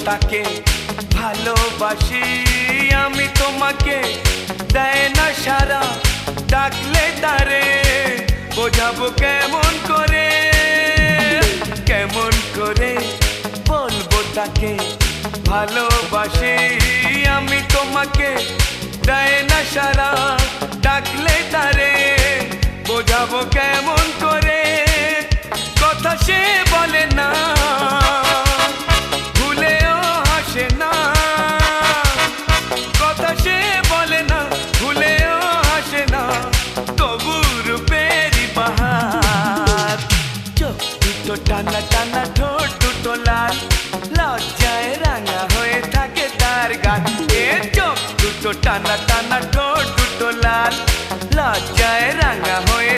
তাকে ভালোবাসি আমি তোমাকে দেয় না সারা ডাকলে তারে বোঝাবো কেমন করে বলবো তাকে ভালোবাসি আমি তোমাকে দেয় না সারা ডাকলে তারে বোঝাবো কেমন করে কথা সে বলে না ভুলেও হাসে না কথা সে বলে না ভুলেও হাসে না তবু রূপেরই বাহার চোখ দুটো টানা টানা ঠোঁট দুটো লাল লজ্জায় রাঙা হয়ে থাকে তার গান এ চোখ দুটো টানা টানা ঠোঁট